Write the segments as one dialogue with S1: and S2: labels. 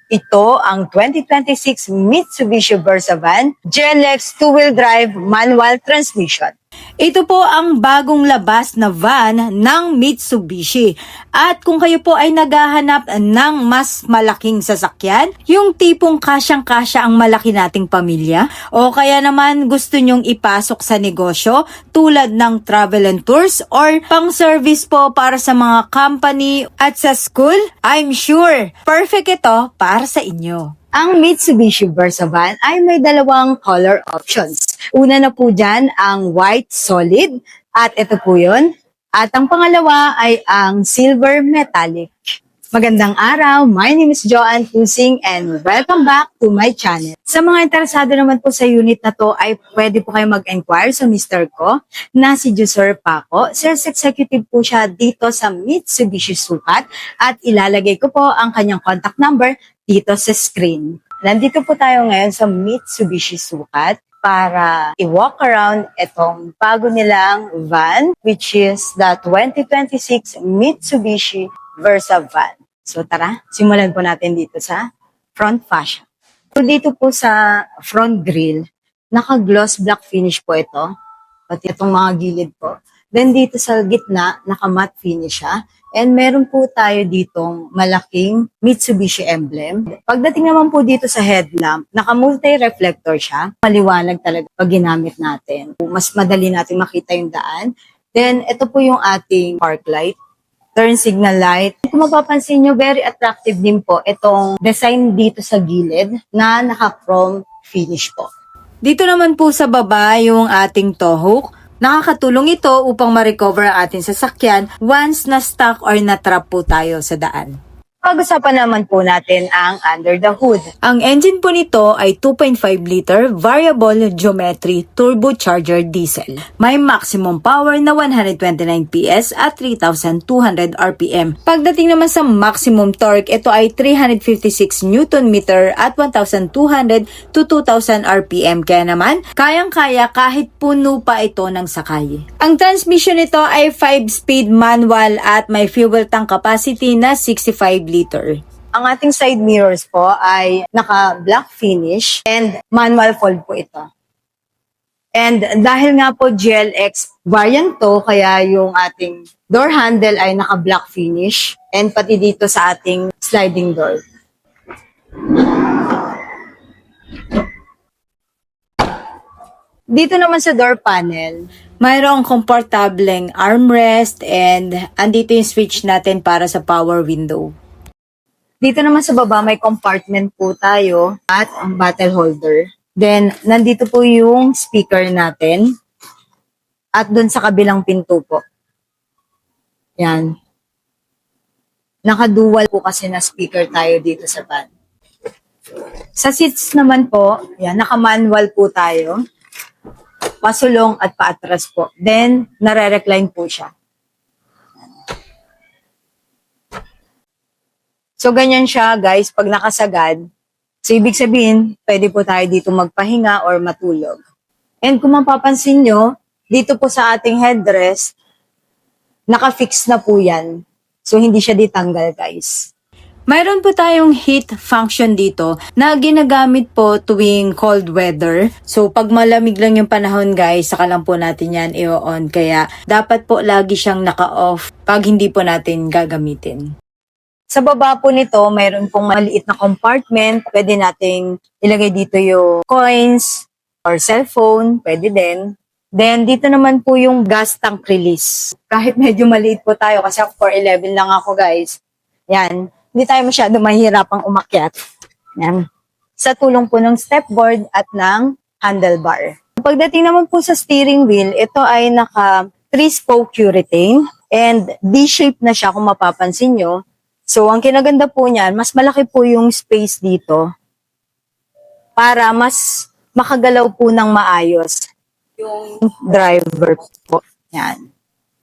S1: Ito ang 2026 Mitsubishi Versa Van GLX two-wheel drive manual transmission. Ito po ang bagong labas na van ng Mitsubishi. At kung kayo po ay naghahanap ng mas malaking sasakyan, yung tipong kasyang-kasya ang malaki nating pamilya, o kaya naman gusto nyong ipasok sa negosyo tulad ng travel and tours or pang-service po para sa mga company at sa school, I'm sure perfect ito para sa inyo. Ang Mitsubishi Versa Van ay may dalawang color options. Una na po dyan ang white solid at ito po yun. At ang pangalawa ay ang silver metallic. Magandang araw, my name is Joanne Tusing and welcome back to my channel. Sa mga interesado naman po sa unit na to ay pwede po kayo mag-enquire sa Mr. ko na si Jusur Paco. Sales Executive po siya dito sa Mitsubishi Sukat at ilalagay ko po ang kanyang contact number dito sa screen. Nandito po tayo ngayon sa Mitsubishi Sukat para i-walk around itong bago nilang van, which is the 2026 Mitsubishi Versa Van. So tara, simulan po natin dito sa front fascia. So dito po sa front grille, naka-gloss black finish po ito, pati itong mga gilid po. Then dito sa gitna, naka-matte finish siya. And meron po tayo ditong malaking Mitsubishi emblem. Pagdating naman po dito sa headlamp, naka-multi-reflector siya. Maliwanag talaga pag ginamit natin. Mas madali natin makita yung daan. Then, ito po yung ating park light, turn signal light. Kung mapapansin nyo, very attractive din po itong design dito sa gilid na naka-chrome finish po. Dito naman po sa baba yung ating tow hook. Nakakatulong ito upang ma-recover ang ating sasakyan once na-stuck or na-trap po tayo sa daan. Pag-usapan naman po natin ang under the hood. Ang engine po nito ay 2.5 liter variable geometry turbocharger diesel. May maximum power na 129 PS at 3,200 RPM. Pagdating naman sa maximum torque, ito ay 356 Nm at 1,200 to 2,000 RPM. Kaya naman, kayang-kaya kahit puno pa ito ng sakay. Ang transmission nito ay 5-speed manual at may fuel tank capacity na 65 liter. Ang ating side mirrors po ay naka-black finish and manual fold po ito. And dahil nga po GLX variant to, kaya yung ating door handle ay naka-black finish and pati dito sa ating sliding door. Dito naman sa door panel, mayroong komportableng armrest and andito yung switch natin para sa power window. Dito naman sa baba, may compartment po tayo at ang bottle holder. Then, nandito po yung speaker natin. At dun sa kabilang pinto po. Yan. Naka-dual po kasi na speaker tayo dito sa van. Sa seats naman po, yan, naka-manual po tayo. Pasulong at paatras po. Then, nare-recline po siya. So, ganyan siya, guys, pag nakasagad. So, ibig sabihin, pwede po tayo dito magpahinga or matulog. And kung mapapansin nyo, dito po sa ating headrest, naka-fix na po yan. So, hindi siya ditanggal, guys. Mayroon po tayong heat function dito na ginagamit po tuwing cold weather. So, pag malamig lang yung panahon, guys, saka lang po natin yan i-on. Kaya, dapat po lagi siyang naka-off pag hindi po natin gagamitin. Sa baba po nito, mayroon pong maliit na compartment. Pwede nating ilagay dito yung coins or cellphone. Pwede din. Then, dito naman po yung gas tank release. Kahit medyo maliit po tayo kasi 4'11 lang ako, guys. Yan. Hindi tayo masyado mahihirapang umakyat. Yan. Sa tulong po ng stepboard at ng handlebar. Pagdating naman po sa steering wheel, ito ay naka 3-spoke urethane and D-shape na siya kung mapapansin nyo. So, ang kinaganda po niyan, mas malaki po yung space dito para mas makagalaw po ng maayos yung driver po. Yan.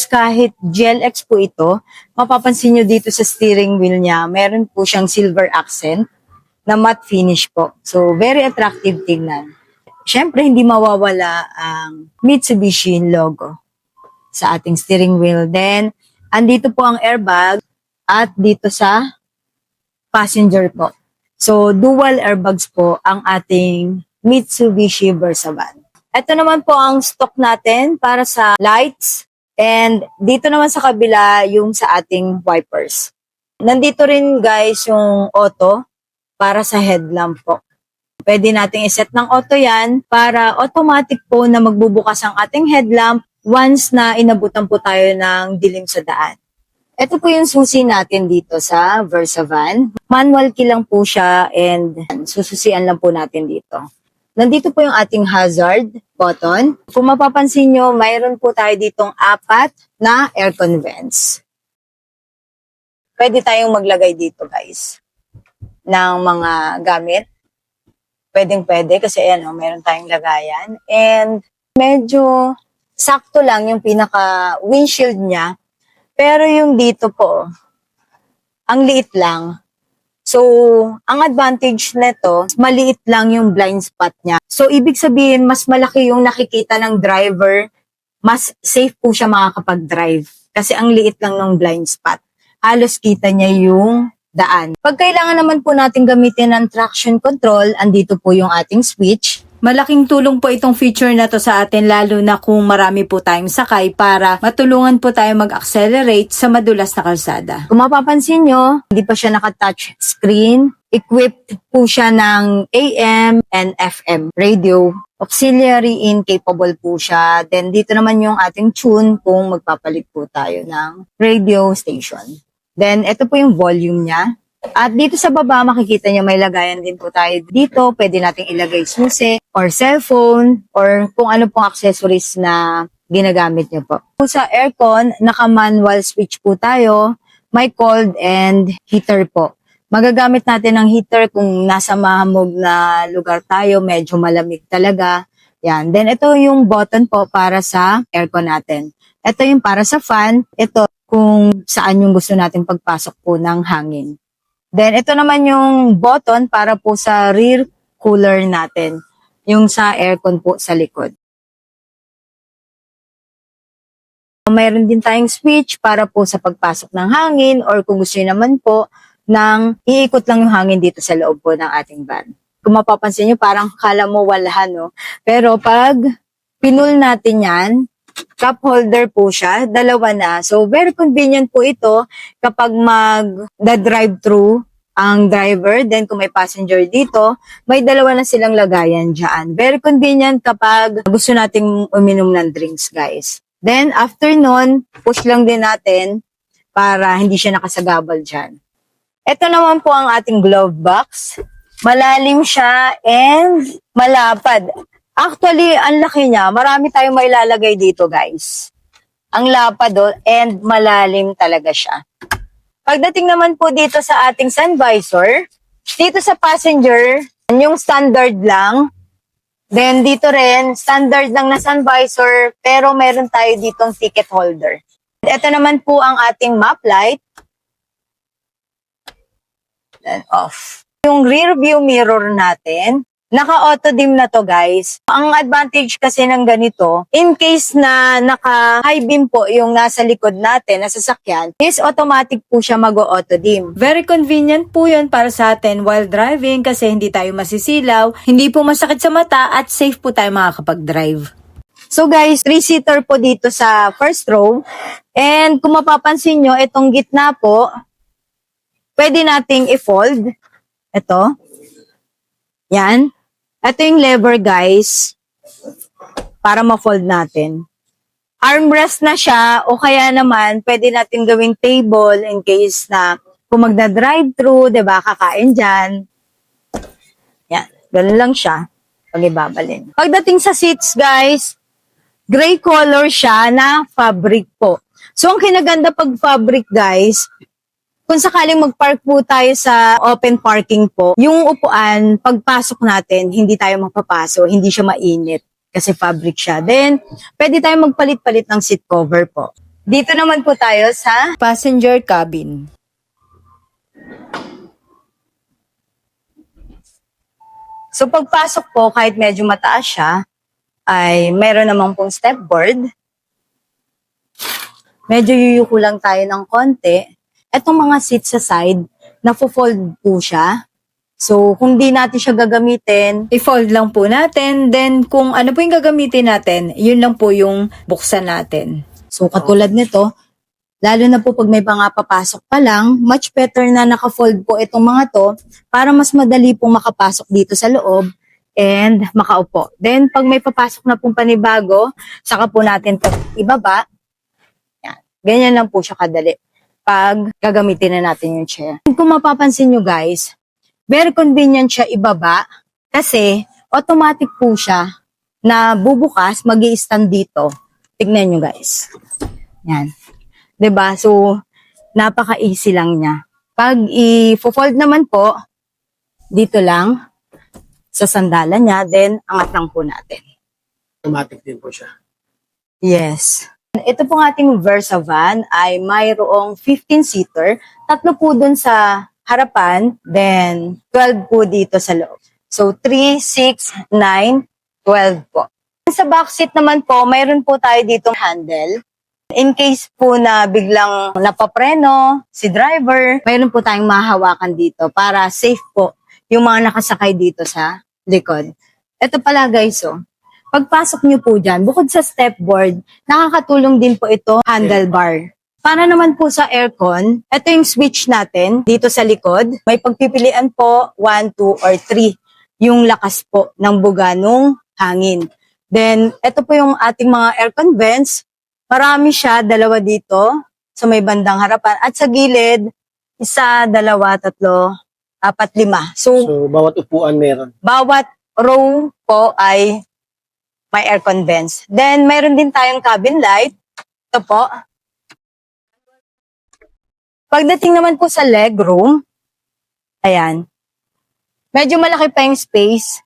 S1: Kahit GLX po ito, mapapansin nyo dito sa steering wheel niya, meron po siyang silver accent na matte finish po. So, very attractive tingnan. Siyempre, hindi mawawala ang Mitsubishi logo sa ating steering wheel. Then, andito po ang airbag at dito sa passenger po. So, dual airbags po ang ating Mitsubishi Versa van. Ito naman po ang stock natin para sa lights. And dito naman sa kabila yung sa ating wipers. Nandito rin guys yung auto para sa headlamp po. Pwede nating iset ng auto yan para automatic po na magbubukas ang ating headlamp once na inabutan po tayo ng dilim sa daan. Ito po yung susi natin dito sa Versa van. Manual key lang po siya and sususian lang po natin dito. Nandito po yung ating hazard button. Kung mapapansin nyo, mayroon po tayo ditong 4 na aircon vents. Pwede tayong maglagay dito guys ng mga gamit. Pwedeng-pwede kasi ayan, meron tayong lagayan. And medyo sakto lang yung pinaka windshield niya. Pero yung dito po, ang liit lang. So, ang advantage nito, maliit lang yung blind spot niya. So, ibig sabihin, mas malaki yung nakikita ng driver, mas safe po siya makakapag-drive. Kasi ang liit lang ng blind spot. Halos kita niya yung daan. Pag kailangan naman po natin gamitin ng traction control, andito po yung ating switch. Malaking tulong po itong feature na to sa atin lalo na kung marami po tayong sakay para matulungan po tayo mag-accelerate sa madulas na kalsada. Kung mapapansin nyo, hindi pa siya naka-touch screen. Equipped po siya ng AM and FM radio. Auxiliary in capable po siya. Then dito naman yung ating tune kung magpapalit po tayo ng radio station. Then ito po yung volume niya. At dito sa baba, makikita nyo may lagayan din po tayo dito. Pwede nating ilagay susi or cellphone or kung ano pong accessories na ginagamit nyo po. Sa aircon, naka-manual switch po tayo. May cold and heater po. Magagamit natin ng heater kung nasa mahamog na lugar tayo, medyo malamig talaga. Yan. Then ito yung button po para sa aircon natin. Ito yung para sa fan. Ito kung saan yung gusto natin pagpasok po ng hangin. Then, ito naman yung button para po sa rear cooler natin. Yung sa aircon po sa likod. Mayroon din tayong switch para po sa pagpasok ng hangin or kung gusto nyo naman po nang iikot lang yung hangin dito sa loob po ng ating van. Kung mapapansin nyo, parang kala mo wala, no? Pero pag pinul natin yan, cup holder po siya, dalawa na. So, very convenient po ito kapag mag-drive-thru ang driver, then kung may passenger dito, may dalawa na silang lagayan dyan. Very convenient kapag gusto nating uminom ng drinks, guys. Then, after nun, push lang din natin para hindi siya nakasagabal dyan. Ito naman po ang ating glove box. Malalim siya and malapad. Actually, ang laki niya. Marami tayong mailalagay dito, guys. Ang lapad and malalim talaga siya. Pagdating naman po dito sa ating sun visor, dito sa passenger, yung standard lang. Then dito rin, standard lang na sun visor, pero meron tayo ditong ticket holder. Ito naman po ang ating map light. Then off. Yung rear view mirror natin, naka-auto dim na to guys. Ang advantage kasi ng ganito, in case na naka-high beam po yung nasa likod natin, nasa sasakyan, is automatic po siya mag-auto dim. Very convenient po yun para sa atin while driving kasi hindi tayo masisilaw, hindi po masakit sa mata at safe po tayo makakapag-drive. So guys, 3-seater po dito sa first row. And kung mapapansin nyo, itong gitna po, pwede nating i-fold. Ito. Yan. Ito yung lever, guys, para ma-fold natin. Armrest na siya, o kaya naman, pwede natin gawing table in case na kung magna-drive-thru, diba, kakain dyan. Yan. Ganun lang siya. Pag ibabalin. Pagdating sa seats, guys, gray color siya na fabric po. So, ang kinaganda pag fabric, guys, kung sakaling mag-park po tayo sa open parking po, yung upuan, pagpasok natin, hindi tayo mapapaso, hindi siya mainit kasi fabric siya. Then, pwede tayo magpalit-palit ng seat cover po. Dito naman po tayo sa passenger cabin. So, pagpasok po, kahit medyo mataas siya, ay meron namang pong stepboard. Medyo yuyuko lang tayo ng konti. Etong mga seats sa side, nafo-fold po siya. So, kung di natin siya gagamitin, i-fold lang po natin. Then, kung ano po yung gagamitin natin, yun lang po yung buksan natin. So, katulad nito, lalo na po pag may mga papasok pa lang, much better na naka-fold po itong mga to para mas madali pong makapasok dito sa loob and makaupo. Then, pag may papasok na pong panibago, saka po natin ito ibaba. Yan. Ganyan lang po siya kadali pag gagamitin na natin yung chair. Kung mapapansin nyo guys, very convenient siya ibaba kasi automatic po siya na bubukas, magi-stand dito. Tignan nyo guys. Yan. 'Di ba? So, napaka-easy lang niya. Pag i-fold naman po, dito lang, sa sandalan niya, then angat lang po natin.
S2: Automatic din po siya.
S1: Yes. Ito pong ating Versa van ay mayroong 15-seater. 3 po dun sa harapan, then 12 po dito sa loob. So, 3, 6, 9, 12 po. Sa backseat naman po, mayroon po tayo ditong handle. In case po na biglang napapreno si driver, mayroon po tayong mahahawakan dito para safe po yung mga nakasakay dito sa likod. Ito pala guys, pagpasok nyo po dyan, bukod sa stepboard, nakakatulong din po ito handlebar. Para naman po sa aircon, ito yung switch natin dito sa likod. May pagpipilian po 1, 2, or 3 yung lakas po ng buga ng hangin. Then, ito po yung ating mga aircon vents. Marami siya, 2 dito sa may bandang harapan. At sa gilid, 1, 2, 3, 4, 5. So,
S2: Bawat upuan meron.
S1: bawat row po ay may aircon vents. Then, mayroon din tayong cabin light. Ito po. Pagdating naman po sa legroom, ayan, medyo malaki pa yung space.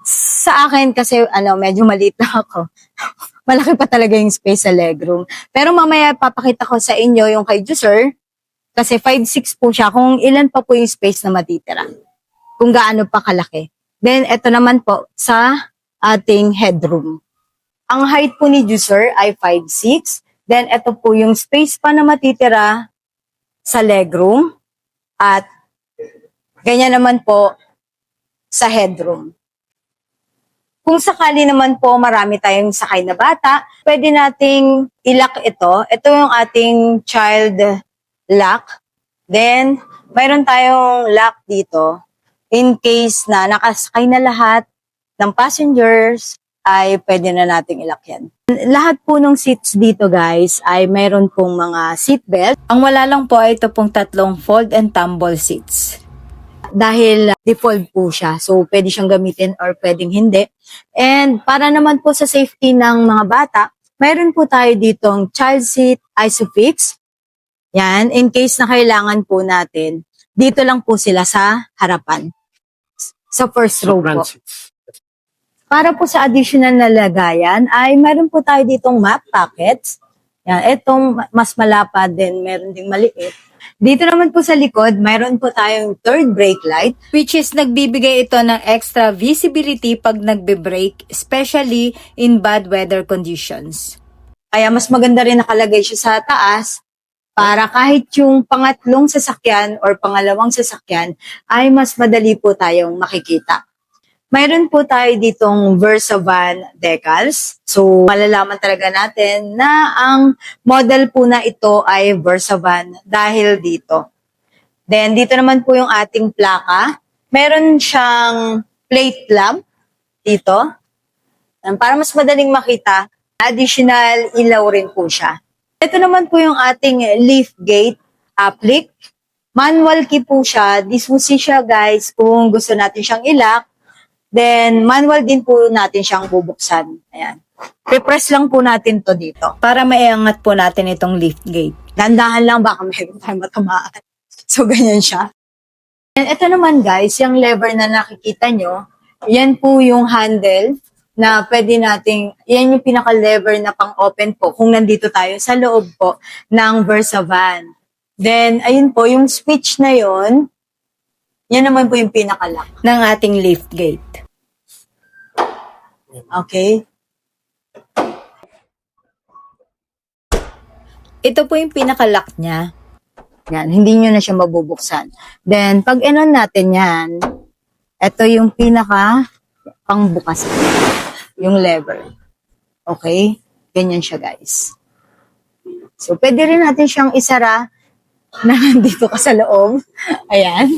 S1: Sa akin kasi, medyo maliit na ako. Malaki pa talaga yung space sa legroom. Pero mamaya papakita ko sa inyo yung kay Juicer. Kasi 5'6" po siya. Kung ilan pa po yung space na matitira. Kung gaano pa kalaki. Then, ito naman po sa ating headroom. Ang height po ni Juicer ay 5'6". Then, ito po yung space pa na matitira sa legroom. At ganyan naman po sa headroom. Kung sakali naman po marami tayong sakay na bata, pwede nating i-lock ito. Ito yung ating child lock. Then, mayroon tayong lock dito. In case na nakasakay na lahat ng passengers, ay pwede na nating i-lock yan. Lahat po ng seats dito guys ay mayroon pong mga seatbelt. Ang wala lang po ay ito pong 3 fold and tumble seats. Dahil default po siya. So, pwede siyang gamitin or pwedeng hindi. And para naman po sa safety ng mga bata, mayroon po tayo ditong child seat isofix. Yan, in case na kailangan po natin, dito lang po sila sa harapan. Sa first row po. Para po sa additional na lagayan, ay mayroon po tayo ditong map packets. Yan, itong mas malapad din, meron ding maliit. Dito naman po sa likod, mayroon po tayong third brake light, which is nagbibigay ito ng extra visibility pag nagbe-brake, especially in bad weather conditions. Kaya mas maganda rin nakalagay siya sa taas para kahit yung pangatlong sasakyan or pangalawang sasakyan ay mas madali po tayong makikita. Mayroon po tayo ditong Versa van decals. So, malalaman talaga natin na ang model po na ito ay Versa van dahil dito. Then, dito naman po yung ating plaka. Meron siyang plate lamp dito. Para mas madaling makita, additional ilaw rin po siya. Ito naman po yung ating lift gate applique. Manual key po siya. Disusi siya guys kung gusto natin siyang i-lock. Then, manual din po natin siyang bubuksan. Ayan. Pre-press lang po natin to dito. Para maiangat po natin itong lift gate. Dandahan lang, baka mayroon tayong matamaan. So, ganyan siya. And ito naman guys, yung lever na nakikita nyo, yan po yung handle na pwede nating, yan yung pinaka-lever na pang-open po kung nandito tayo sa loob po ng Versa van. Then, ayun po, yung switch na yon, yan naman po yung pinaka-lock ng ating lift gate. Okay? Ito po yung pinaka-lock niya. Yan, hindi nyo na siya mabubuksan. Then, pag inon natin yan, Ito yung pinaka pangbukas. Yung lever. Okay? Ganyan siya, guys. So, pwede rin natin siyang isara na nandito ka sa loob. Ayan.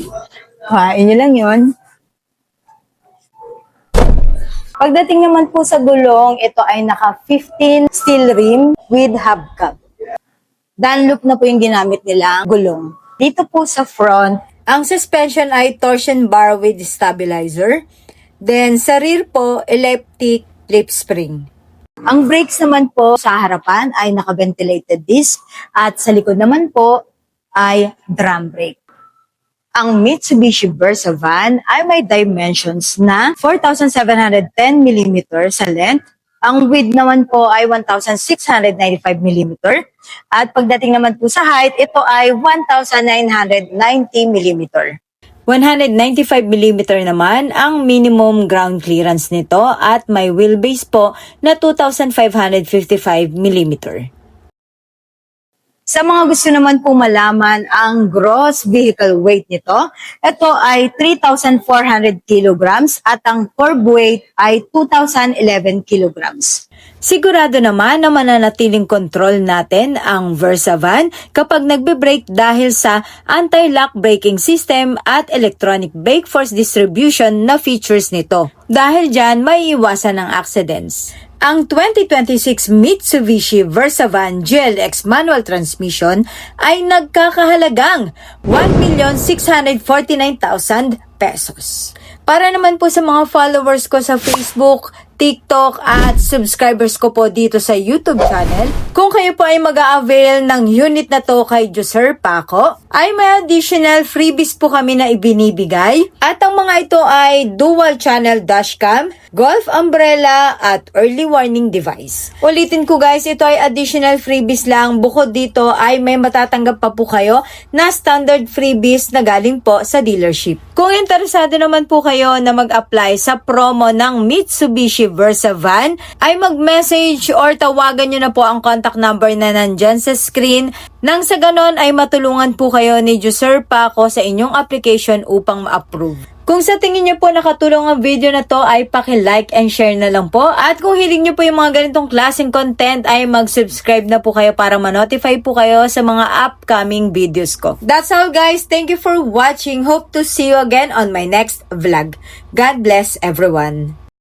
S1: Hain nyo lang yun. Pagdating naman po sa gulong, ito ay naka 15 steel rim with hubcap. Dunlop na po yung ginamit nila gulong. Dito po sa front, ang suspension ay torsion bar with stabilizer. Then sa rear po, elliptic lip spring. Ang brakes naman po sa harapan ay naka-ventilated disc at sa likod naman po ay drum brake. Ang Mitsubishi Versa van ay may dimensions na 4,710 mm sa length. Ang width naman po ay 1,695 mm. At pagdating naman po sa height, ito ay 1,990 mm. 195 mm naman ang minimum ground clearance nito at may wheelbase po na 2,555 mm. Sa mga gusto naman po malaman ang gross vehicle weight nito, ito ay 3,400 kilograms at ang curb weight ay 2,011 kilograms. Sigurado naman na mananatiling control natin ang Versa van kapag nagbe-brake dahil sa anti-lock braking system at electronic brake force distribution na features nito. Dahil dyan, may iwasan ng accidents. Ang 2026 Mitsubishi Versa van GLX manual transmission ay nagkakahalagang 1,649,000 pesos. Para naman po sa mga followers ko sa Facebook, TikTok at subscribers ko po dito sa YouTube channel, kung kayo po ay mag-a-avail ng unit na to kay Juser Paco, ay may additional freebies po kami na ibinibigay. At ang mga ito ay dual channel dashcam, golf umbrella at early warning device. Ulitin ko guys, ito ay additional freebies lang. Bukod dito ay may matatanggap pa po kayo na standard freebies na galing po sa dealership. Kung interesado naman po kayo na mag-apply sa promo ng Mitsubishi Versa van, ay mag-message or tawagan nyo na po ang contact number na nandyan sa screen. Nang sa ganon ay matulungan po kayo ni Juser Paco sa inyong application upang ma-approve. Kung sa tingin nyo po nakatulong ang video na to ay paki-like and share na lang po. At kung hiling nyo po yung mga ganitong klaseng content ay mag-subscribe na po kayo para ma-notify po kayo sa mga upcoming videos ko. That's all guys. Thank you for watching. Hope to see you again on my next vlog. God bless everyone.